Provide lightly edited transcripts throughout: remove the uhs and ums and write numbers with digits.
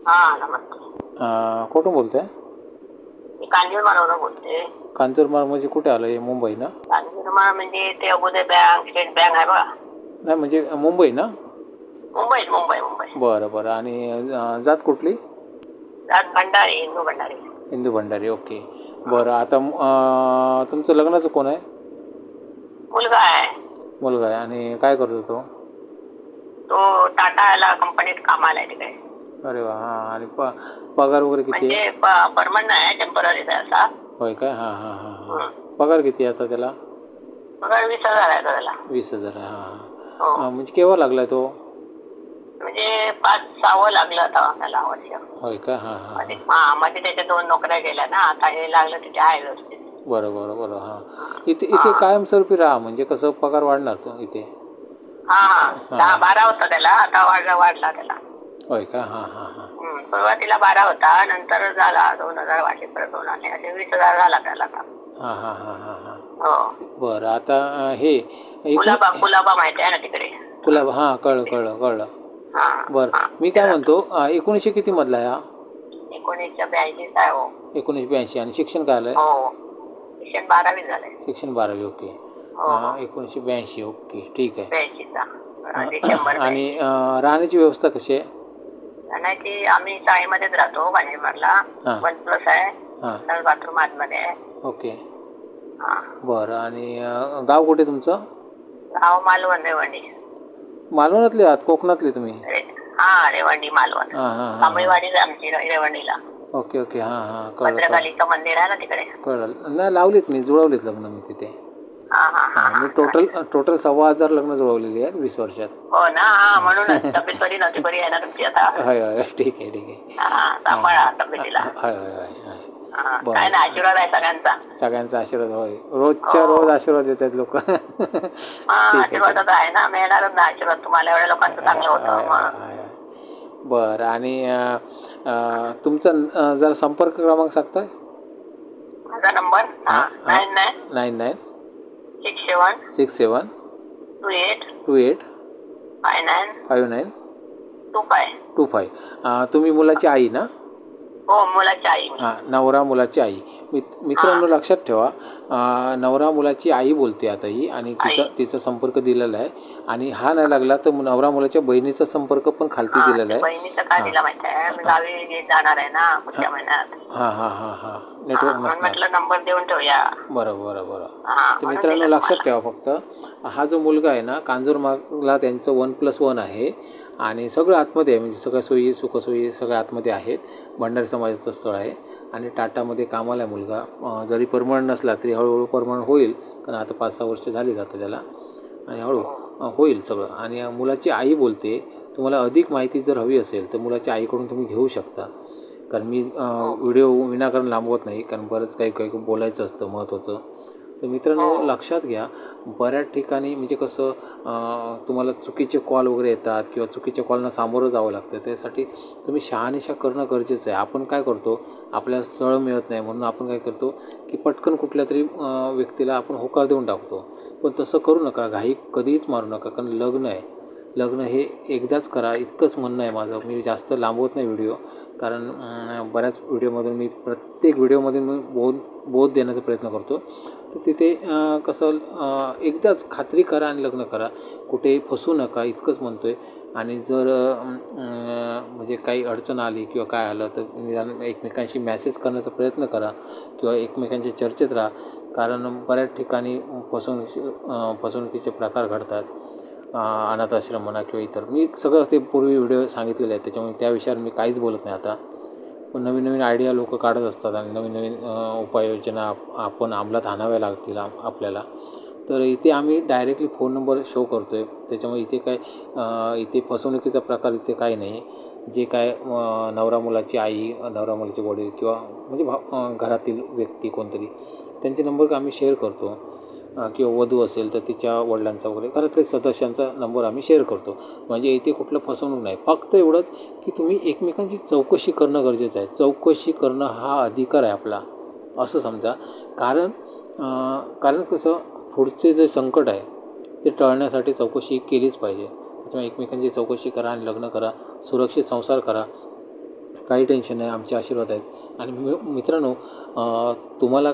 हां, नमस्ते. कुठून बोलताय? मी कांजूरमार्गवरून बोलते. कांजूरमार्ग म्हणजे कुठे आलं हे? मुंबई ना? कांजूरमार्ग म्हणजे ते अगोदर बँक, स्टेट बँक आहे बघा. नाही म्हणजे मुंबई ना? मुंबई. बरं बरं. आणि जात कुठली? जात भंडारी, हिंदू भंडारी. हिंदू भंडारी. ओके. बरं. आता तुमचं लग्नाचं कोण आहे? मुलगा आहे. मुलगा आहे. आणि काय करतो तो? तो टाटाला कंपनीत कामाला आहे तिकडे. अरे वा. हां. आणि पगार वगैरे किती आहे? म्हणजे परमनंट आहे, टेम्पररी असा. होय काय? हां हां हां हां. हं. पगार किती आहे आता त्याला? पगार 20,000 आहे त्याला. 20,000 आहे. हां हो. हां. म्हणजे केव्हा लागला तो? म्हणजे 5-6 लागलं आता त्याला वर्ष. होय का? हां हां हां. मध्ये त्याच्या 2 नोकऱ्या गेल्या ना, आता हे लागलं तिथे आहे व्यवस्थित. बरं बरं बरं. हां. इथे कायमस्वरूपी राहा, म्हणजे कसं पगार वाढणार तो इथे? हां. 10-12 होता त्याला, आता वाढला त्याला. होय का? हां हां हां. सुरुवातीला 12 होता, नंतर झाला 2,000 वाढले, परत 2 आले, असे 20,000 झाला त्याला आता. हां हां हां हां हां. हो. बरं. आता हे कुलाबा माहिती आहे ना तिकडे? कुलाबा. हां. कळलं. हां. बरं. मी काय म्हणतो, 1900 किती मधला आहे हा? 1982 आहे हो. 1982. आणि शिक्षण काय आलंय? हो. शिक्षण 12वी झालंय. शिक्षण 12वी. ओके. हो. 1982. ओके. ठीक आहे. 82चा डिसेंबर. आणि राहण्याची व्यवस्था कशी आहे? राहण्याची आम्ही चाळीमध्येच राहतो, कांजूरमार्गला. हां. 1+ आहे. हां. बाथरूम आतमध्ये आहे. ओके. हां. बरं. आणि गाव कुठे तुमचं? गाव मालवण, रेवंडी. मालवणातले आहात? कोकणातले तुम्ही? हां, रेवंडी, मालवण. हां हां हां. तांबळीवाडी आहे आमची रेवंडीला. Okay okay. हां हां. कळलं. भद्रकालीचं मंदिर आहे ना तिकडे. कळलं. नाही, लावलीत मी, जुळवलीत लग्न मी तिथे. हां. मी टोटल 15,000 लग्न जुळवलेली आहेत 20 वर्षात. हो ना. म्हणूनच तब्येत बरी नव्हती. बरी आहे ना तुमची आता? होय. ठीक आहे. सांभाळा तब्येतीला. होय. काय ना, आशीर्वाद आहे सगळ्यांचा. सगळ्यांचा आशीर्वाद. होय. रोजच्या रोज आशीर्वाद देतात लोक. आशीर्वाद आहे ना, मिळणारच ना आशीर्वाद तुम्हाला. एवढ्या लोकांचं चांगलं होतं. बरं. आणि तुमचा जरा संपर्क क्रमांक सांगताय? माझा नंबर 99 67 28 59 25. तुम्ही मुलाची आई ना? हो, मुलाची आई. हां. नवरा मुलाची आई. मित्रांनो लक्षात ठेवा, नवरा मुलाची आई बोलते आता ही, आणि तिचा संपर्क दिलेला आहे. आणि हा नाही लागला तर नवरा मुलाच्या बहिणीचा संपर्क पण खालती दिलेला आहे. बहिणीचं काय दिला माहिती आहे? मी गावी जाणार आहे ना पुढच्या महिन्यात. हां. नेटवर्क नसणार. म्हटलं नंबर देऊन ठेवूया. बरं. तर मित्रांनो लक्षात ठेवा फक्त, हा जो मुलगा आहे ना, कांजूरमार्गला त्यांचं 1+1 आहे. आणि सगळं आतमध्ये आहे, म्हणजे सगळ्या सोयी सुखसोयी सगळ्या आतमध्ये आहेत. भंडारी समाजाचं स्थळ आहे. आणि टाटामध्ये कामाला आहे मुलगा. जरी परमनंट नसला तरी हळूहळू परमनंट होईल, कारण आता 5-6 वर्ष झाली जातं त्याला, आणि हळू होईल सगळं. आणि मुलाची आई बोलते. तुम्हाला अधिक माहिती जर हवी असेल तर मुलाच्या आईकडून तुम्ही घेऊ शकता, कारण मी व्हिडिओ विनाकारण लांबवत नाही, कारण बरंच काही बोलायचं असतं महत्त्वाचं. तर मित्रांनो लक्षात घ्या, बऱ्याच ठिकाणी म्हणजे कसं तुम्हाला चुकीचे कॉल वगैरे येतात, किंवा चुकीच्या कॉलना सामोरं जावं लागतं. त्यासाठी तुम्ही शहानिशा करणं गरजेचं आहे. आपण काय करतो, आपल्याला स्थळ मिळत नाही म्हणून आपण काय करतो की पटकन कुठल्या तरी व्यक्तीला आपण होकार देऊन टाकतो. पण तसं करू नका, घाई कधीच मारू नका, कारण लग्न हे एकदाच करा, इतकंच म्हणणं आहे माझं. मी जास्त लांबवत नाही व्हिडिओ, कारण बऱ्याच व्हिडिओमधून मी प्रत्येक व्हिडिओमध्ये मी बोध देण्याचा प्रयत्न करतो. तर तिथे कसं एकदाच खात्री करा आणि लग्न करा, कुठेही फसू नका, इतकंच म्हणतो आहे. आणि जर म्हणजे काही अडचण आली किंवा काय आलं तर निदान एकमेकांशी मॅसेज करण्याचा प्रयत्न करा, किंवा एकमेकांच्या चर्चेत राहा, कारण बऱ्याच ठिकाणी फसवणुकीचे प्रकार घडतात. अनाथ आश्रम म्हणा किंवा इतर, मी सगळं ते पूर्वी व्हिडिओ सांगितलेले आहेत, त्याच्यामुळे त्या विषयावर मी काहीच बोलत नाही आता. पण नवीन आयडिया लोक काढत असतात, आणि नवीन उपाययोजना आपण अंमलात आणाव्या लागतील आपल्याला. तर इथे आम्ही डायरेक्टली फोन नंबर शो करतो आहे, त्याच्यामुळे इथे फसवणुकीचा प्रकार इथे काही नाही. जे काय नवरा मुलाची आई, नवरा मुलाचे वडील, किंवा म्हणजे घरातील व्यक्ती कोणतरी, त्यांचे नंबर आम्ही शेअर करतो, किंवा वधू असेल तर तिच्या वडिलांचा वगैरे घरातल्या सदस्यांचा नंबर आम्ही शेअर करतो. म्हणजे इथे कुठलं फसवणूक नाही. फक्त एवढंच की तुम्ही एकमेकांची चौकशी करणं गरजेचं आहे. चौकशी करणं हा अधिकार आहे आपला, असं समजा. कारण कसं, पुढचे जे संकट आहे ते टळण्यासाठी चौकशी केलीच पाहिजे. त्याच्यामुळे एकमेकांची चौकशी करा आणि लग्न करा, सुरक्षित संसार करा. काही टेन्शन नाही, आमचे आशीर्वाद आहेत. आणि मित्रांनो, तुम्हाला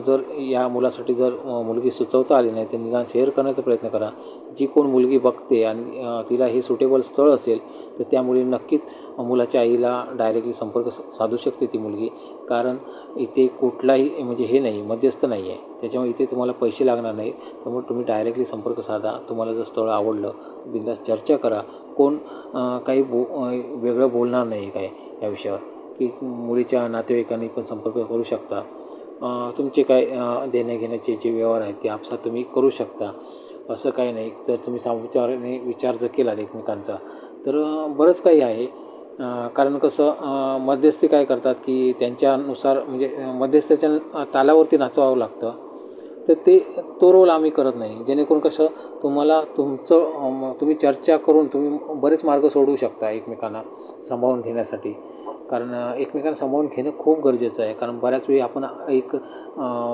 जर या मुलासाठी जर मुलगी सुचवता आली नाही तर निदान शेअर करण्याचा प्रयत्न करा. जी कोण मुलगी बघते आणि तिला हे सुटेबल स्थळ असेल तर त्यामुळे नक्कीच मुलाच्या आईला डायरेक्टली संपर्क साधू शकते ती मुलगी. कारण इथे कुठलाही म्हणजे हे नाही, मध्यस्थ नाही आहे. त्याच्यामुळे इथे तुम्हाला पैसे लागणार नाहीत. त्यामुळे तुम्ही डायरेक्टली संपर्क साधा. तुम्हाला जर स्थळ आवडलं बिनधास्त चर्चा करा. कोण काही वेगळं बोलणार नाही काय या विषयावर, की मुलीच्या नातेवाईकांनी पण संपर्क करू शकता. तुमचे काय देण्याघेण्याचे जे व्यवहार आहेत ते आपसात तुम्ही करू शकता. असं काही नाही. जर तुम्ही सामोपचाराने विचार जर केला एकमेकांचा तर बरंच काही आहे. कारण कसं मध्यस्थी काय करतात की त्यांच्यानुसार म्हणजे मध्यस्थाच्या तालावरती नाचवावं लागतं. तर तो रोल आम्ही करत नाही. जेणेकरून कसं तुम्हाला तुम्ही चर्चा करून तुम्ही बरेच मार्ग सोडवू शकता एकमेकांना सांभाळून घेण्यासाठी. कारण एकमेकांना सांभाळून घेणं खूप गरजेचं आहे. कारण बऱ्याच वेळी आपण एक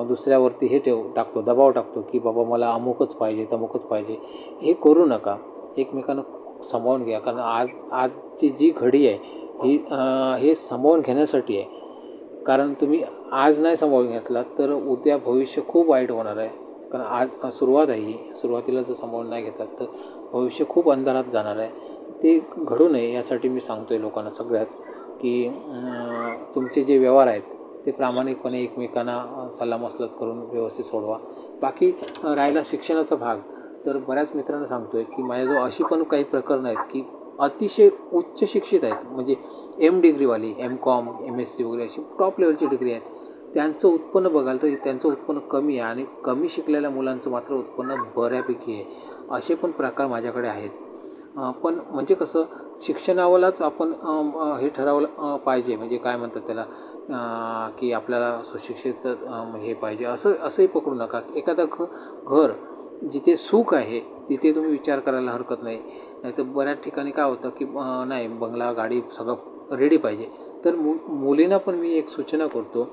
दुसऱ्यावरती हे टाकतो, दबाव टाकतो की बाबा मला अमुकच पाहिजे, तमुकच पाहिजे. हे करू नका. एकमेकांना सांभाळून घ्या. कारण आजची जी घडी आहे हे सांभाळून घेण्यासाठी आहे. कारण तुम्ही आज नाही सांभाळून घेतला तर उद्या भविष्य खूप वाईट होणार आहे. कारण आज सुरुवात आहे ही. सुरुवातीला जर सांभाळून नाही घेतला तर भविष्य खूप अंधारात जाणार आहे. ते घडू नये यासाठी मी सांगतो आहे लोकांना सगळ्याच की तुमचे जे व्यवहार आहेत ते प्रामाणिकपणे एकमेकांना सल्लामसलत करून व्यवस्थित सोडवा. बाकी राहिला शिक्षणाचा भाग, तर बऱ्याच मित्रांना सांगतो आहे की माझ्याजवळ अशी पण काही प्रकरणं आहेत की अतिशय उच्च शिक्षित आहेत. म्हणजे डिग्रीवाली, MCOM, MSc वगैरे अशी टॉप लेवलची डिग्री आहेत. त्यांचं उत्पन्न बघाल तर त्यांचं उत्पन्न कमी आहे आणि कमी शिकलेल्या मुलांचं मात्र उत्पन्न बऱ्यापैकी आहे. असे पण प्रकार माझ्याकडे आहेत. पण म्हणजे कसं शिक्षणावरच आपण हे ठरवलं पाहिजे. म्हणजे काय म्हणतात त्याला की आपल्याला सुशिक्षित हे पाहिजे असंही पकडू नका. एखादा घर जिथे सुख आहे तिथे तुम्ही विचार करायला हरकत नाही. नाहीतर बऱ्याच ठिकाणी काय होतं की नाही बंगला, गाडी सगळं रेडी पाहिजे. तर मुलींना पण मी एक सूचना करतो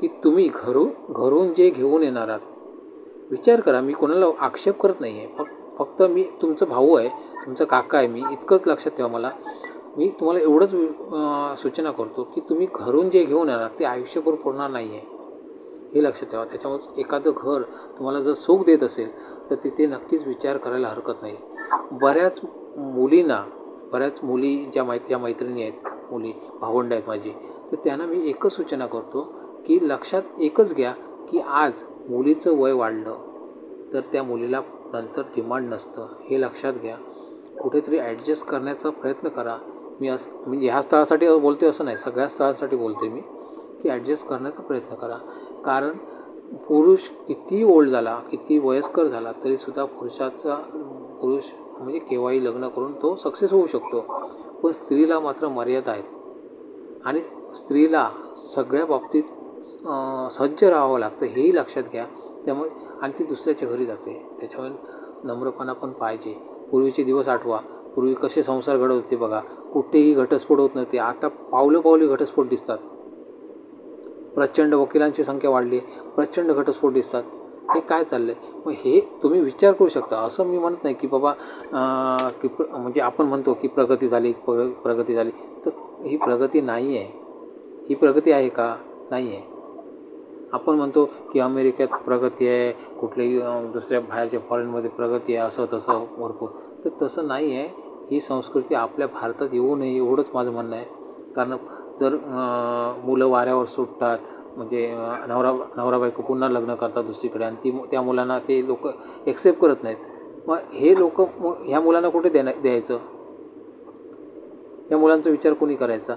की तुम्ही घरून जे घेऊन येणार आहात विचार करा. मी कोणाला आक्षेप करत नाही आहे. फक्त मी तुमचा भाऊ आहे, तुमचा काका आहे, मी इतकंच लक्षात ठेवा. मी तुम्हाला एवढंच सूचना करतो की तुम्ही घरून जे घेऊन येणार ते आयुष्यभर पुरणार नाही आहे, हे लक्षात ठेवा. त्याच्यामुळे एखादं घर तुम्हाला जर सुख देत असेल तर तिथे नक्कीच विचार करायला हरकत नाही. बऱ्याच मुली ज्या मैत्रिणी आहेत, मुली भावंड आहेत माझी, तर त्यांना मी एकच सूचना करतो की लक्षात एकच घ्या की आज मुलीचं वय वाढलं तर त्या मुलीला नंतर डिमांड नसतं, हे लक्षात घ्या. कुठेतरी ॲडजस्ट करण्याचा प्रयत्न करा. म्हणजे ह्या स्थळासाठी बोलतो असं नाही, सगळ्या स्थळांसाठी बोलतो मी की ॲडजस्ट करण्याचा प्रयत्न करा. कारण पुरुष किती ओल्ड झाला, किती वयस्कर झाला तरीसुद्धा पुरुष म्हणजे केव्हाही लग्न करून तो सक्सेस होऊ शकतो. पण स्त्रीला मात्र मर्यादा आहेत आणि स्त्रीला सगळ्या बाबतीत सज्ज राहावं लागतं, हेही लक्षात घ्या. त्यामुळे आणि ती दुसऱ्याच्या घरी जाते, त्याच्यामुळे नम्रपणा पण पाहिजे. पूर्वीचे दिवस आठवा, पूर्वी कसे संसार घडत होते बघा. कुठेही घटस्फोट होत नव्हते. आता पावली घटस्फोट दिसतात. प्रचंड वकिलांची संख्या वाढली, प्रचंड घटस्फोट दिसतात. हे काय चाललं आहे? मग हे तुम्ही विचार करू शकता. असं मी म्हणत नाही की बाबा म्हणजे आपण म्हणतो की प्रगती झाली, तर ही प्रगती नाही आहे. ही प्रगती आहे का? नाही आहे. आपण म्हणतो की अमेरिकेत प्रगती आहे, कुठल्याही दुसऱ्या बाहेरच्या फॉरेनमध्ये प्रगती आहे, असं तसं भरपूर. तर तसं नाही आहे. ही संस्कृती आपल्या भारतात येऊ नये एवढंच माझं म्हणणं आहे. कारण जर मुलं वाऱ्यावर सुटतात, म्हणजे नवरा बायको पुन्हा लग्न करतात दुसरीकडे आणि त्या मुलांना ते लोक एक्सेप्ट करत नाहीत. मग हे लोक ह्या मुलांना कुठे द्यायचं? या मुलांचा विचार कोणी करायचा?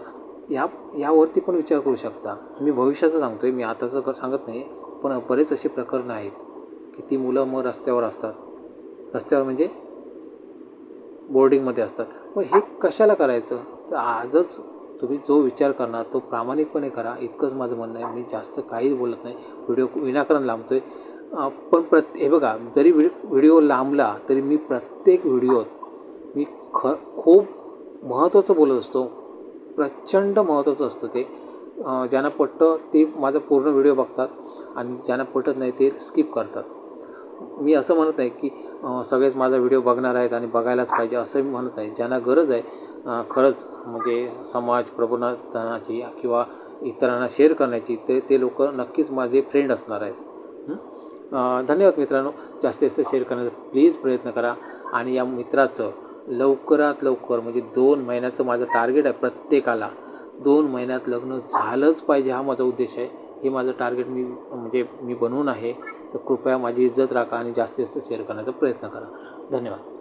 यावरती पण विचार करू शकता. मी भविष्याचं सांगतो आहे, मी आताचं सांगत नाही. पण बरेच असे प्रकरणं आहेत की ती मुलं मग रस्त्यावर असतात. रस्त्यावर म्हणजे बोर्डिंगमध्ये असतात. मग हे कशाला करायचं? तर आजच तुम्ही जो विचार करणार तो प्रामाणिकपणे करा, इतकंच माझं म्हणणं आहे. मी जास्त काहीच बोलत नाही. व्हिडिओ विनाकारण लांबतो आहे. पण हे बघा, जरी व्हिडिओ लांबला तरी मी प्रत्येक व्हिडिओत मी खूप महत्त्वाचं बोलत असतो. प्रचंड महत्त्वाचं असतं ते. ज्यांना पटतं ते माझा पूर्ण व्हिडिओ बघतात आणि ज्यांना पटत नाही ते स्किप करतात. मी असं म्हणत नाही की सगळेच माझा व्हिडिओ बघणार आहेत आणि बघायलाच पाहिजे असं मी म्हणत नाही. ज्यांना गरज आहे खरंच म्हणजे समाज प्रबोधनाची किंवा इतरांना शेअर करण्याची ते लोक नक्कीच माझे फ्रेंड असणार आहेत. धन्यवाद मित्रांनो. जास्तीत जास्त शेअर करण्याचा प्लीज प्रयत्न करा. आणि या मित्राचं लवकरात लवकर म्हणजे 2 महिन्याचं माझं टार्गेट आहे. प्रत्येकाला 2 महिन्यात लग्न झालंच पाहिजे हा माझा उद्देश आहे. हे माझं टार्गेट मी बनवून आहे. तर कृपया माझी इज्जत राखा आणि जास्तीत जास्त शेअर करण्याचा प्रयत्न करा. धन्यवाद.